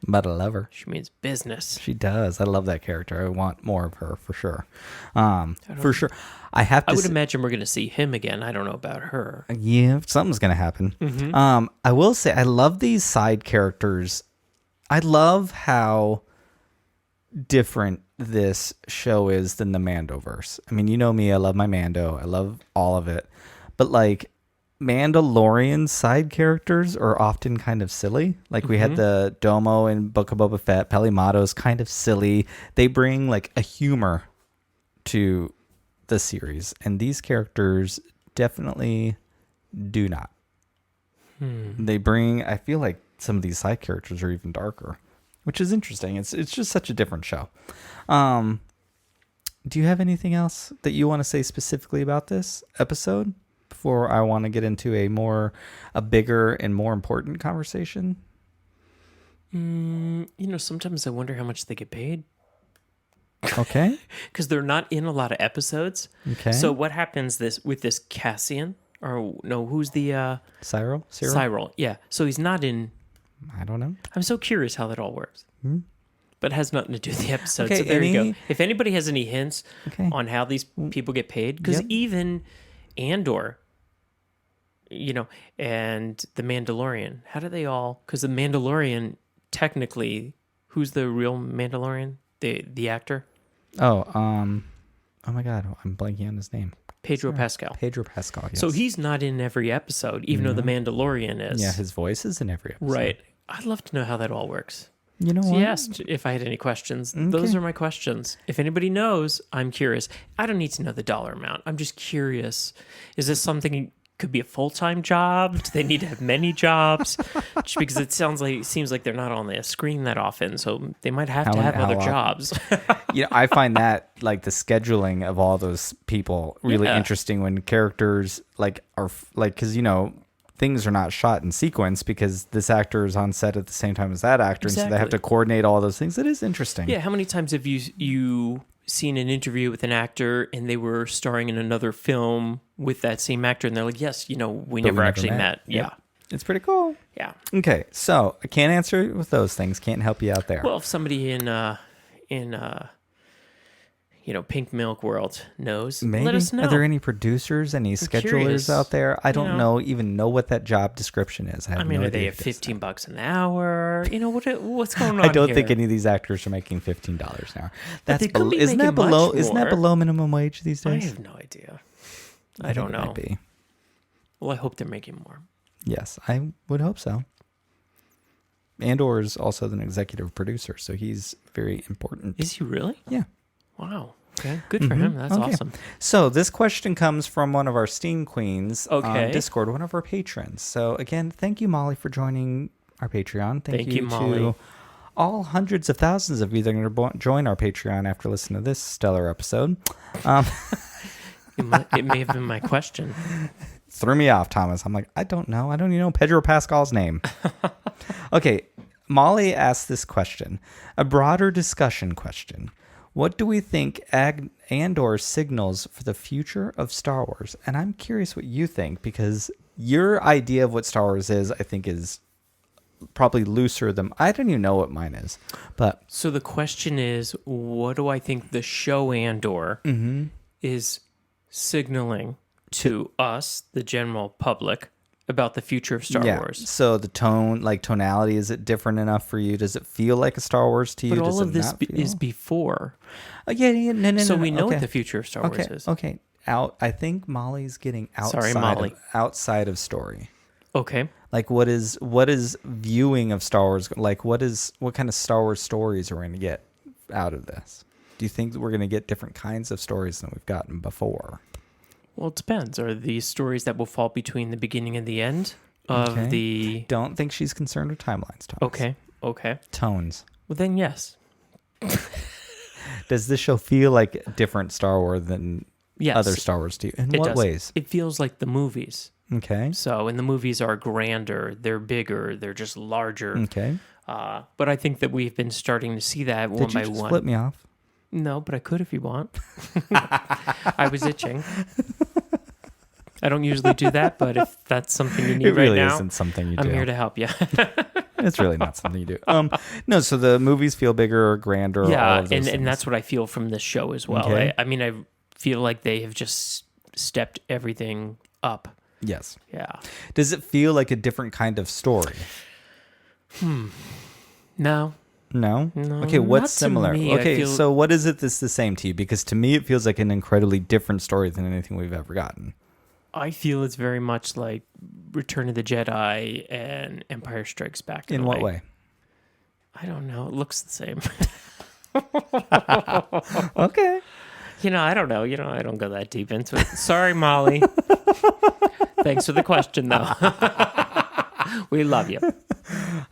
but I love her. She means business. She does. I love that character. I want more of her for sure. For sure. I would imagine we're going to see him again. I don't know about her. Yeah, something's gonna happen. I will say I love these side characters. I love how different this show is than the Mandoverse. I mean, you know me, I love my Mando. I love all of it. But like Mandalorian side characters are often kind of silly. Like we had the Domo in Book of Boba Fett. Pelimato's kind of silly. They bring like a humor to the series, and these characters definitely do not. They bring, I feel like some of these side characters are even darker, which is interesting. It's just such a different show. Do you have anything else that you want to say specifically about this episode before I want to get into a bigger and more important conversation? Sometimes I wonder how much they get paid. Okay. Because they're not in a lot of episodes. Okay. So what happens with this Cassian? Or no, who's the... Cyril? Yeah. So he's not in... I don't know. I'm so curious how that all works. But it has nothing to do with the episode. Okay, so there you go. If anybody has any hints on how these people get paid, because even Andor, and the Mandalorian, how do they all... Because the Mandalorian, technically, who's the real Mandalorian? The actor? Oh my God, I'm blanking on his name. Pedro Pascal. Pedro Pascal, yes. So he's not in every episode, even though the Mandalorian is. Yeah, his voice is in every episode. Right. I'd love to know how that all works. You know So what? he asked if I had any questions. Those are my questions. If anybody knows, I'm curious. I don't need to know the dollar amount. I'm just curious. Is this something could be a full-time job? Do they need to have many jobs? Just because it seems like they're not on the screen that often, so they might have to have other jobs. I find that like the scheduling of all those people really interesting when characters because things are not shot in sequence because this actor is on set at the same time as that actor, and so they have to coordinate all those things. It is interesting. Yeah, how many times have you seen an interview with an actor and they were starring in another film with that same actor, and they're like, yes, we never actually met. Yeah. It's pretty cool. Yeah. Okay, so I can't answer with those things. Can't help you out there. Well, if somebody in Pink Milk World knows, maybe. Let us know. Are there any producers, any schedulers curious. out there? I don't even know what that job description is. I mean, no are they idea at $15 an hour? What's going on? I don't here? think any of these actors are making $15 an hour. They could be isn't that making below? much Isn't that more. below minimum wage these I days? have no idea. I don't know. Might be. Well, I hope they're making more. Yes, I would hope so. Andor is also an executive producer, so he's very important. Is he really? Yeah. Wow. Okay. Good for him. That's awesome. So this question comes from one of our Steam Queens on Okay. Discord, one of our patrons. So again, thank you, Molly, for joining our Patreon. Thank you Molly. to all hundreds of thousands of you that are going to join our Patreon after listening to this stellar episode. It may have been my question. Threw me off, Thomas. I'm like, I don't know. I don't even know Pedro Pascal's name. Okay, Molly asked this question, a broader discussion question. What do we think Andor signals for the future of Star Wars? And I'm curious what you think, because your idea of what Star Wars is, I think, is probably looser than... I don't even know what mine is. But So the question is, what do I think the show Andor is signaling to us, the general public, about the future of Star Wars? So the tonality, is it different enough for you? Does it feel like a Star Wars to you? But all Does of it this not feel? is before. No. So we know what the future of Star Wars is. Okay. I think Molly's getting Sorry, Molly. outside of story. Okay. Like what is viewing of Star Wars? Like what kind of Star Wars stories are we going to get out of this? Do you think that we're going to get different kinds of stories than we've gotten before? Well, it depends. Are these stories that will fall between the beginning and the end of the... Don't think she's concerned with timelines, Thomas. Okay. Tones. Well, then yes. Does this show feel like a different Star Wars than Yes. other Star Wars to you? In It what does. ways? It feels like the movies. Okay. So, and the movies are grander, they're bigger, they're just larger. Okay. But I think that we've been starting to see that one Did you by just one. flip me off? No, but I could if you want. I was itching. I don't usually do that, but if that's something you need It really right now, isn't something you do. I'm here to help you. It's really not something you do. No, so the movies feel bigger or grander. Yeah, all of those and things. that's what I feel from this show as well. Okay. I mean, I feel like they have just stepped everything up. Yes. Yeah. Does it feel like a different kind of story? No. No? No, Okay, what's not to similar? me. I Okay, feel- so what is it that's the same to you? Because to me, it feels like an incredibly different story than anything we've ever gotten. I feel it's very much like Return of the Jedi and Empire Strikes Back. In a what way? I don't know. It looks the same. Okay. I don't know. I don't go that deep into it. Sorry, Molly. Thanks for the question, though. We love you.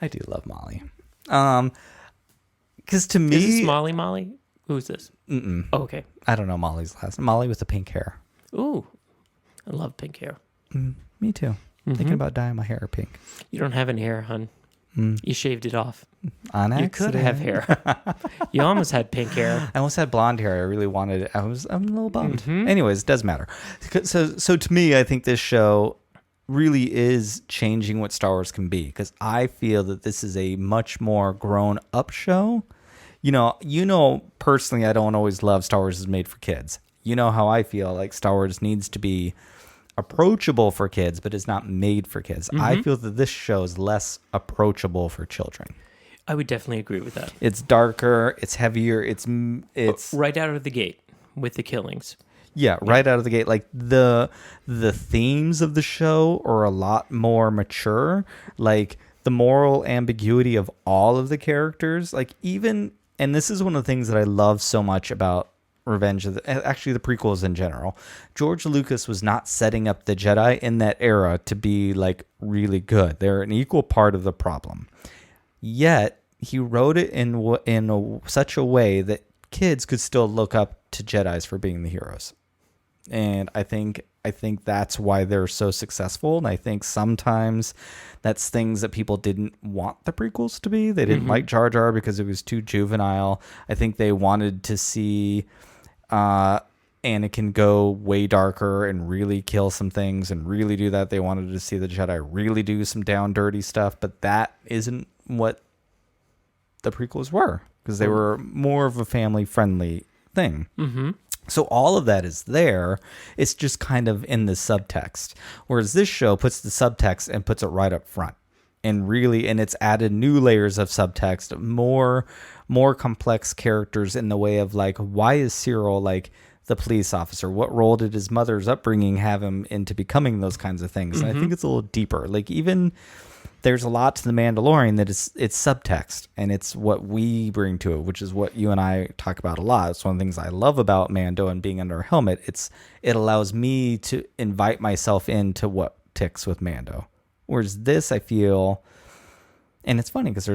I do love Molly. Because to me... Is this Molly? Who's this? Mm-mm. Oh, okay. I don't know Molly's last name. Molly with the pink hair. Ooh, I love pink hair. Me too. Thinking about dyeing my hair pink. You don't have any hair, hun. You shaved it off. On You accident. could have hair. You almost had pink hair. I almost had blonde hair. I really wanted it. I'm a little bummed. Mm-hmm. Anyways, it doesn't matter. So to me, I think this show really is changing what Star Wars can be, because I feel that this is a much more grown up show. Personally, I don't always love Star Wars is made for kids. You know how I feel like Star Wars needs to be approachable for kids, but it's not made for kids. I feel that this show is less approachable for children. I would definitely agree with that. It's darker, it's heavier, it's Right out of the gate with the killings. yeah, right out of the gate. Like the themes of the show are a lot more mature. Like the moral ambiguity of all of the characters, like even, and this is one of the things that I love so much about Revenge of actually the prequels in general. George Lucas was not setting up the Jedi in that era to be like really good. They're an equal part of the problem. Yet he wrote it in such a way that kids could still look up to Jedis for being the heroes. And I think that's why they're so successful. And I think sometimes that's things that people didn't want the prequels to be. They didn't like Jar Jar because it was too juvenile. I think they wanted to see Anakin go way darker and really kill some things and really do that. They wanted to see the Jedi really do some down dirty stuff, but that isn't what the prequels were, because they were more of a family friendly thing. So all of that is there. It's just kind of in the subtext, whereas this show puts the subtext and puts it right up front, and it's added new layers of subtext, more complex characters in the way of like, why is Cyril like the police officer? What role did his mother's upbringing have him into becoming those kinds of things? And I think it's a little deeper. Like even there's a lot to the Mandalorian that it's subtext, and it's what we bring to it, which is what you and I talk about a lot. It's one of the things I love about Mando and being under a helmet. It allows me to invite myself into what ticks with Mando. Whereas this, I feel, and it's funny because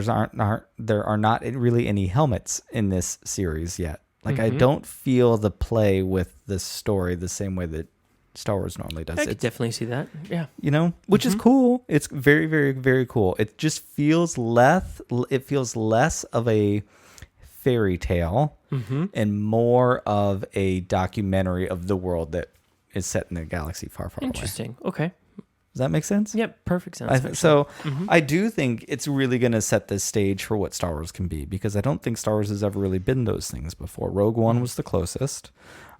there are not really any helmets in this series yet. Like I don't feel the play with this story the same way that Star Wars normally does. I could definitely see that. Yeah. Which is cool. It's very, very, very cool. It just feels less of a fairy tale and more of a documentary of the world that is set in a galaxy far, far away. Interesting. Okay. Does that make sense? Yep. Perfect sense. I do think it's really going to set the stage for what Star Wars can be, because I don't think Star Wars has ever really been those things before. Rogue One was the closest.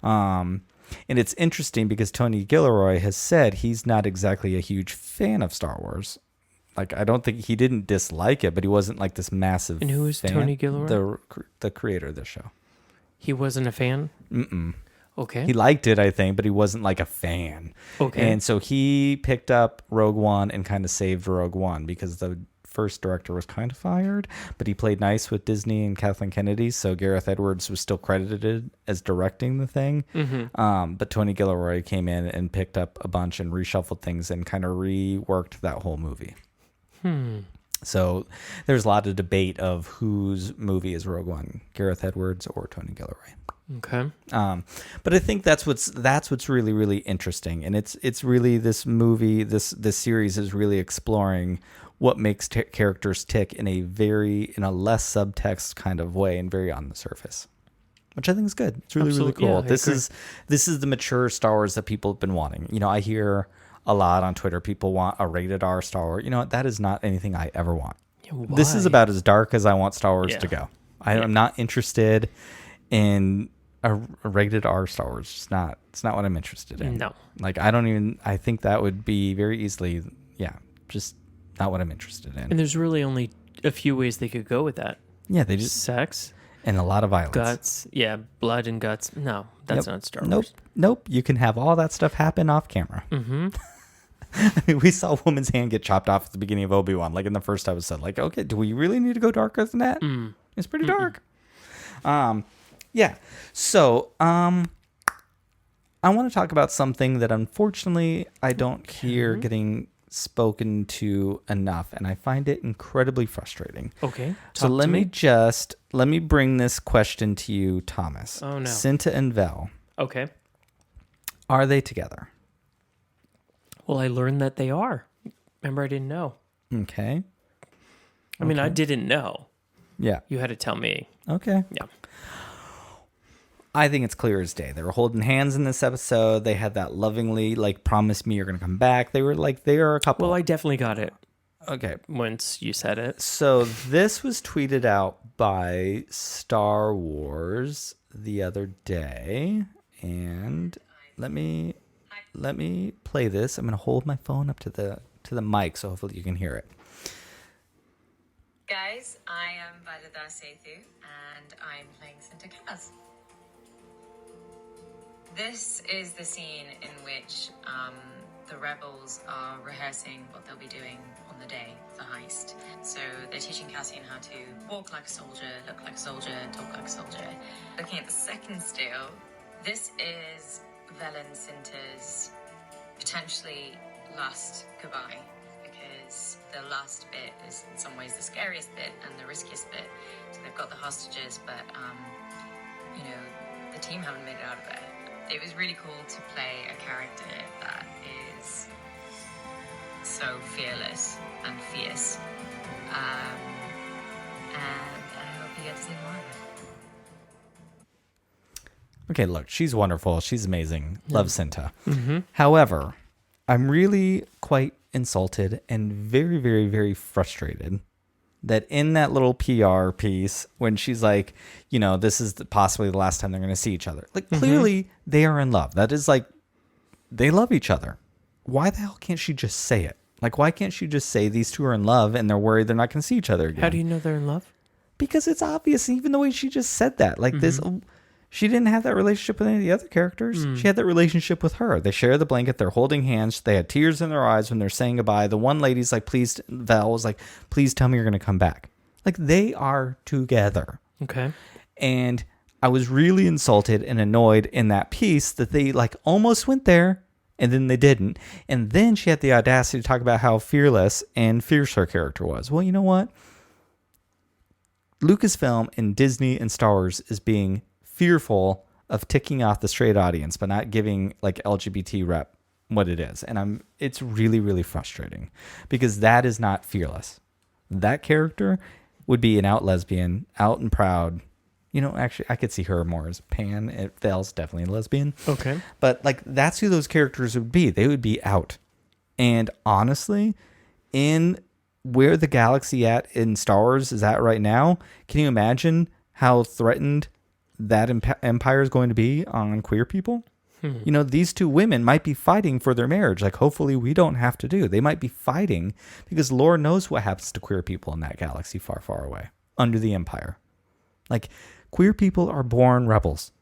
And it's interesting because Tony Gilroy has said he's not exactly a huge fan of Star Wars. Like, I don't think he didn't dislike it, but he wasn't like this massive And who is fan. Tony Gilroy? The creator of this show. He wasn't a fan? Mm-mm. Okay. He liked it, I think, but he wasn't like a fan. Okay. And so he picked up Rogue One and kind of saved Rogue One because the first director was kind of fired, but he played nice with Disney and Kathleen Kennedy, so Gareth Edwards was still credited as directing the thing. But Tony Gilroy came in and picked up a bunch and reshuffled things and kind of reworked that whole movie. So there's a lot of debate of whose movie is Rogue One, Gareth Edwards or Tony Gilroy. Okay. But I think that's what's really, really interesting, and it's really this movie, this series is really exploring what makes characters tick in a less subtext kind of way and very on the surface, which I think is good. It's really, really cool. Yeah, This is the mature Star Wars that people have been wanting. You know, I hear a lot on Twitter people want a rated R Star Wars. You know what? That is not anything I ever want. Why? This is about as dark as I want Star Wars Yeah. to go. I'm not interested in a rated R Star Wars. It's not what I'm interested in. No. Like, I think that would be very easily, just not what I'm interested in. And there's really only a few ways they could go with that. Yeah, they just, Sex, and a lot of violence. guts, blood and guts. No, that's not Star Wars. Nope. You can have all that stuff happen off camera. Mm-hmm. I mean, we saw a woman's hand get chopped off at the beginning of Obi-Wan, like in the first episode. Like, okay, do we really need to go darker than that? It's pretty dark. Yeah. So, I want to talk about something that unfortunately I don't hear getting spoken to enough, and I find it incredibly frustrating. Okay. So let me bring this question to you, Thomas. Oh, no. Cinta and Vel, Okay. are they together? Well, I learned that they are. Remember, I didn't know. Okay. I mean, I didn't know. Yeah. You had to tell me. Okay. Yeah. I think it's clear as day. They were holding hands in this episode. They had that lovingly, like, promise me you're going to come back. They were like, they are a couple. Well, I definitely got it Okay. once you said it. So this was tweeted out by Star Wars the other day. And let me play this. I'm going to hold my phone up to the mic so hopefully you can hear it. Guys, I am Valida Sethu and I'm playing Cinta Kaz. This is the scene in which the rebels are rehearsing what they'll be doing on the day of the heist. So they're teaching Cassian how to walk like a soldier, look like a soldier, talk like a soldier. Looking at the second still, this is Vel and Cinta's potentially last goodbye, because the last bit is in some ways the scariest bit and the riskiest bit. So they've got the hostages, but the team haven't made it out of it. It was really cool to play a character that is so fearless and fierce. And I hope you get to see more of it. Okay, look, she's wonderful. She's amazing. Love Cinta. Mm-hmm. However, I'm really quite insulted and very, very, very frustrated that in that little PR piece, when she's like, this is possibly the last time they're going to see each other. Like, clearly they are in love. That is like, they love each other. Why the hell can't she just say it? Like, why can't she just say these two are in love and they're worried they're not going to see each other again? How do you know they're in love? Because it's obvious, even the way she just said that. Like, this, she didn't have that relationship with any of the other characters. She had that relationship with her. They share the blanket. They're holding hands. They had tears in their eyes when they're saying goodbye. The one lady's like, please, Val was like, please tell me you're going to come back. Like, they are together. Okay. And I was really insulted and annoyed in that piece that they like almost went there and then they didn't. And then she had the audacity to talk about how fearless and fierce her character was. Well, you know what? Lucasfilm and Disney and Star Wars is being fearful of ticking off the straight audience, but not giving like LGBT rep what it is. And it's really, really frustrating because that is not fearless. That character would be an out lesbian, out and proud. Actually, I could see her more as pan. Val's definitely a lesbian. Okay. But like, that's who those characters would be. They would be out. And honestly, in where the galaxy in Star Wars is at right now, can you imagine how threatened that empire is going to be on queer people? These two women might be fighting for their marriage. Like, hopefully we don't have to do. They might be fighting because Lord knows what happens to queer people in that galaxy far, far away under the empire. Like, queer people are born rebels.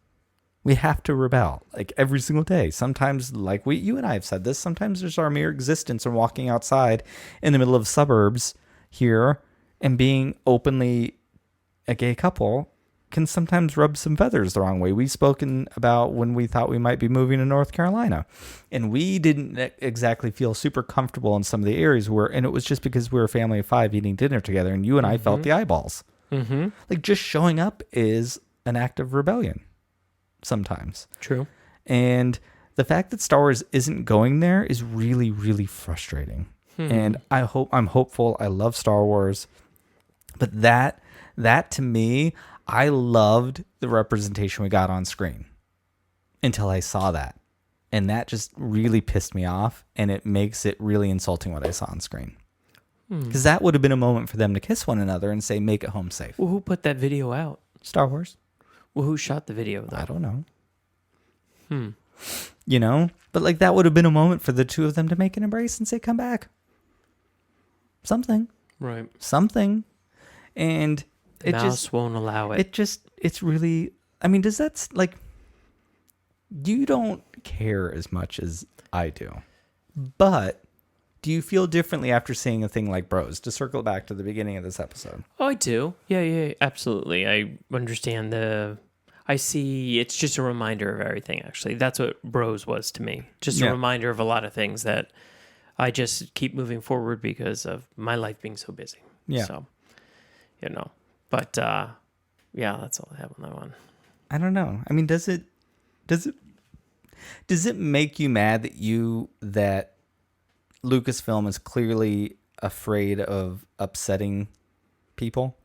We have to rebel like every single day. Sometimes, like you and I have said this, sometimes there's our mere existence and walking outside in the middle of suburbs here and being openly a gay couple can sometimes rub some feathers the wrong way. We've spoken about when we thought we might be moving to North Carolina, and we didn't exactly feel super comfortable in some of the areas and it was just because we were a family of 5 eating dinner together, and you and I felt the eyeballs. Mm-hmm. Like, just showing up is an act of rebellion sometimes. True. And the fact that Star Wars isn't going there is really, really frustrating. And I'm hopeful. I love Star Wars. But that to me, I loved the representation we got on screen until I saw that. And that just really pissed me off. And it makes it really insulting what I saw on screen. Because that would have been a moment for them to kiss one another and say, make it home safe. Well, who put that video out? Star Wars. Well, who shot the video, though? I don't know. You know? But like, that would have been a moment for the two of them to make an embrace and say, come back. Something. Right. Something. And The mouse won't allow it. It's really, I mean, does that, like, you don't care as much as I do. But do you feel differently after seeing a thing like Bros? To circle back to the beginning of this episode. Oh, I do. Yeah, absolutely. I understand I see it's just a reminder of everything, actually. That's what Bros was to me. Just a reminder of a lot of things that I just keep moving forward because of my life being so busy. Yeah. So, you know, but yeah, that's all I have on that one. I don't know. I mean, does it make you mad that Lucasfilm is clearly afraid of upsetting people?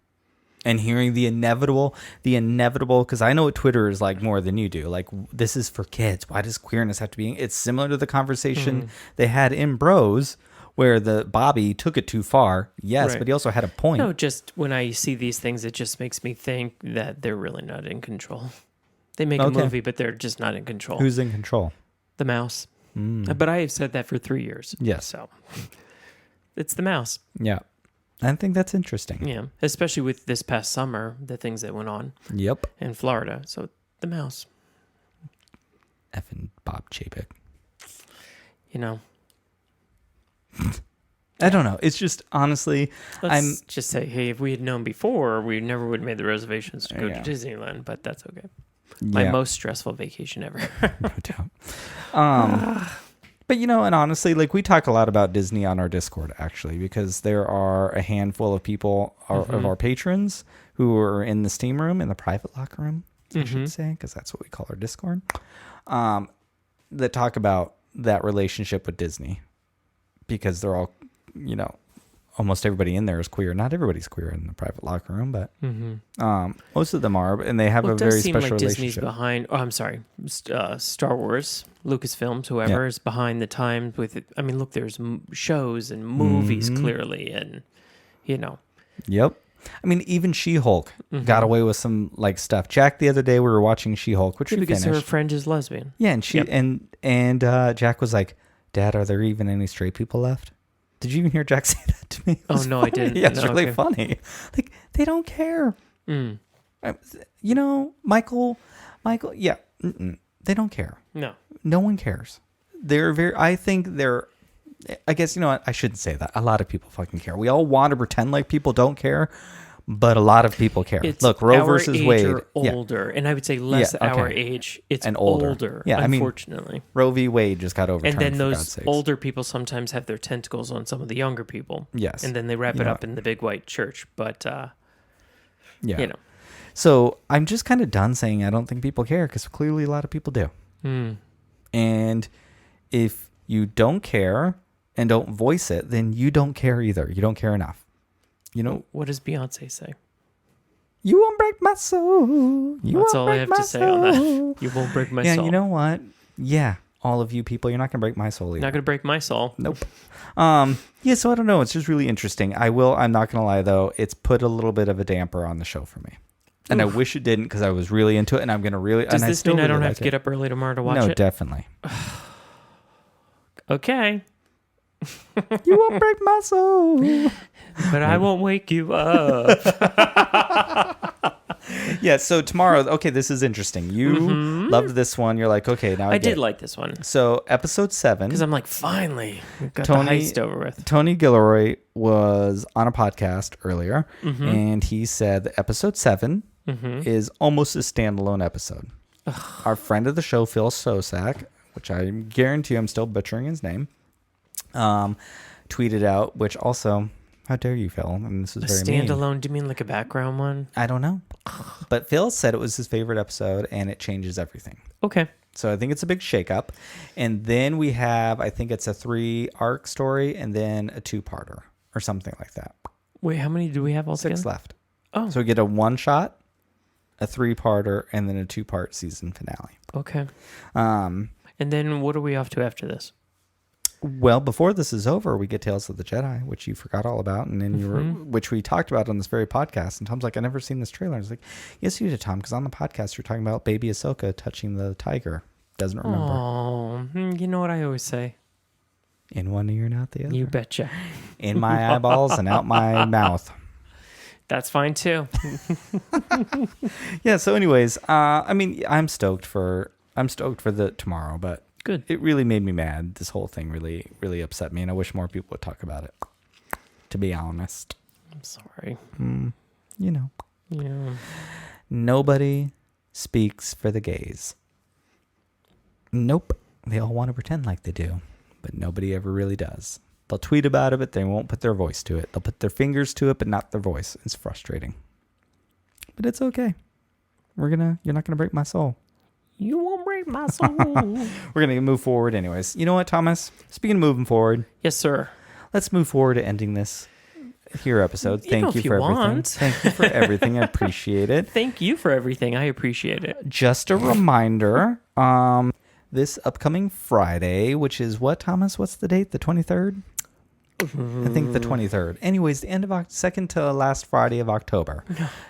And hearing the inevitable, because I know what Twitter is like more than you do. Like, this is for kids. Why does queerness have to be? It's similar to the conversation they had in Bros, where the Bobby took it too far. Yes, Right. but he also had a point. No, just when I see these things, it just makes me think that they're really not in control. They make a movie, but they're just not in control. Who's in control? The mouse. But I have said that for 3 years. Yes. So it's the mouse. Yeah. I think that's interesting. Yeah. Especially with this past summer, the things that went on Yep. in Florida. So the mouse. Effing Bob Chapek. You know. I don't know. It's just, honestly, Let's just say, hey, if we had known before, we never would have made the reservations to go to Disneyland, but that's okay. My most stressful vacation ever. No doubt. But, you know, and honestly, like, we talk a lot about Disney on our Discord, actually, because there are a handful of people, of our patrons, who are in the Steam room, in the private locker room, I should say, because that's what we call our Discord, that talk about that relationship with Disney. Because they're all, you know, almost everybody in there is queer. Not everybody's queer in the private locker room, but most of them are, and they have a very special relationship. Disney's behind. Oh, I'm sorry, Star Wars, Lucasfilms, whoever is behind the times with it. I mean, look, there's shows and movies clearly, and you know. Yep. I mean, even She-Hulk got away with some like stuff. Jack, the other day we were watching She-Hulk, which we because finished. her friend is lesbian. Yeah, and and Jack was like, "Dad, are there even any straight people left?" Did you even hear Jack say that to me? Oh, no, funny. I didn't. Yeah, it's No, really okay. funny. Like, they don't care. You know, Michael, yeah, they don't care. No. No one cares. I guess, you know what? I shouldn't say that. A lot of people fucking care. We all want to pretend like people don't care, but a lot of people care. It's Look, Roe our versus age Wade. or older, and I would say less our age. It's And older. older. Yeah, I mean, unfortunately. Roe v. Wade just got overturned. And then for God's those sakes. older people sometimes have their tentacles on some of the younger people. Yes. And then they wrap You it know up in the big white church. But, Yeah. you know. So I'm just kind of done saying I don't think people care, because clearly a lot of people do. And if you don't care and don't voice it, then you don't care either. You don't care enough. You know, What does Beyonce say? you won't break my soul. That's all I have to say on that. You won't break my soul. Yeah, you know what? Yeah, all of you people, you're not going to break my soul either. Not going to break my soul. Nope. Yeah, so I don't know. It's just really interesting. I'm not going to lie, though. It's put a little bit of a damper on the show for me. And I wish it didn't, because I was really into it, and I'm going to really... Does this mean I don't have to get up early tomorrow to watch it? No, definitely. Okay. You won't break my soul. But I won't wake you up. Yeah, so tomorrow, okay, this is interesting. You loved this one. You're like, okay, now I did get it. like this one. So episode 7. Because I'm like, finally, we've got Tony- the heist over with. Tony Gilroy was on a podcast earlier, and he said that episode 7 is almost a standalone episode. Our friend of the show, Phil Sosak, which I guarantee I'm still butchering his name, tweeted out, which also, how dare you, Phil? And this is very mean. Standalone? Do you mean like a background one? I don't know. But Phil said it was his favorite episode, and it changes everything. Okay. So I think it's a big shakeup. And then we have, I think it's a 3-arc story and then a 2-parter or something like that. Wait, how many do we have altogether? 6 left. Oh. So we get a 1-shot, a 3-parter, and then a 2-part season finale. Okay. And then what are we off to after this? Well, before this is over, we get Tales of the Jedi, which you forgot all about, and then which we talked about on this very podcast. And Tom's like, "I never seen this trailer." I was like, "Yes, you did, Tom, because on the podcast you're talking about baby Ahsoka touching the tiger." Doesn't remember. Oh, you know what I always say? In one ear, not the other. You betcha. In my eyeballs and out my mouth. That's fine too. Yeah. So, anyways, I mean, I'm stoked for the tomorrow, but. Good. It really made me mad. This whole thing really, really upset me, and I wish more people would talk about it, to be honest. I'm sorry. You know. Yeah. Nobody speaks for the gays. Nope. They all want to pretend like they do, but nobody ever really does. They'll tweet about it, but they won't put their voice to it. They'll put their fingers to it, but not their voice. It's frustrating. But it's okay. You're not gonna break my soul. You won't break my soul. We're going to move forward anyways. You know what, Thomas? Speaking of moving forward. Yes, sir. Let's move forward to ending this here episode. Thank you for everything. want. Thank you for everything. I appreciate it. Thank you for everything. I appreciate it. Just a reminder, this upcoming Friday, which is what, Thomas? What's the date? The 23rd? I think the 23rd. Anyways, the end of second to last Friday of October.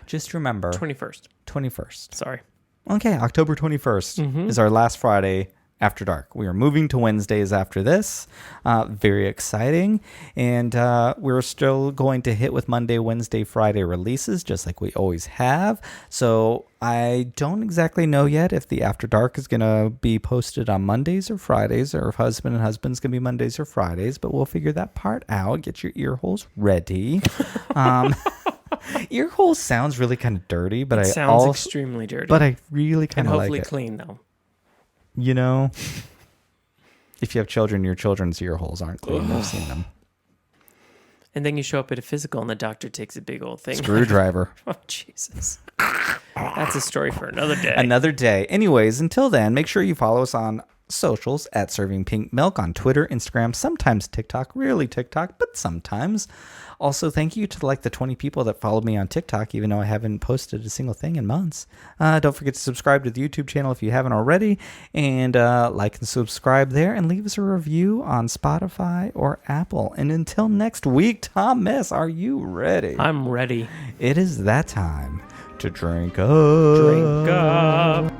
Just remember. 21st. 21st. Sorry. Okay, October 21st is our last Friday after dark. We are moving to Wednesdays after this. Very exciting. And we're still going to hit with Monday, Wednesday, Friday releases, just like we always have. So I don't exactly know yet if the After Dark is going to be posted on Mondays or Fridays, or if Husband and Husband's going to be Mondays or Fridays, but we'll figure that part out. Get your ear holes ready. Ear hole sounds really kind of dirty, but it sounds extremely dirty. But I really kind of like it. And hopefully clean, though. You know, if you have children, your children's ear holes aren't clean. I've seen them. And then you show up at a physical, and the doctor takes a big old thing. Screwdriver. Oh, Jesus. That's a story for another day. Another day. Anyways, until then, make sure you follow us on socials at Serving Pink Milk on Twitter, Instagram, sometimes TikTok, rarely TikTok, but sometimes. Also, thank you to the 20 people that followed me on TikTok, even though I haven't posted a single thing in months. Don't forget to subscribe to the YouTube channel if you haven't already, and like and subscribe there, and leave us a review on Spotify or Apple. And until next week, Thomas, are you ready? I'm ready. It is that time to drink up. Drink up.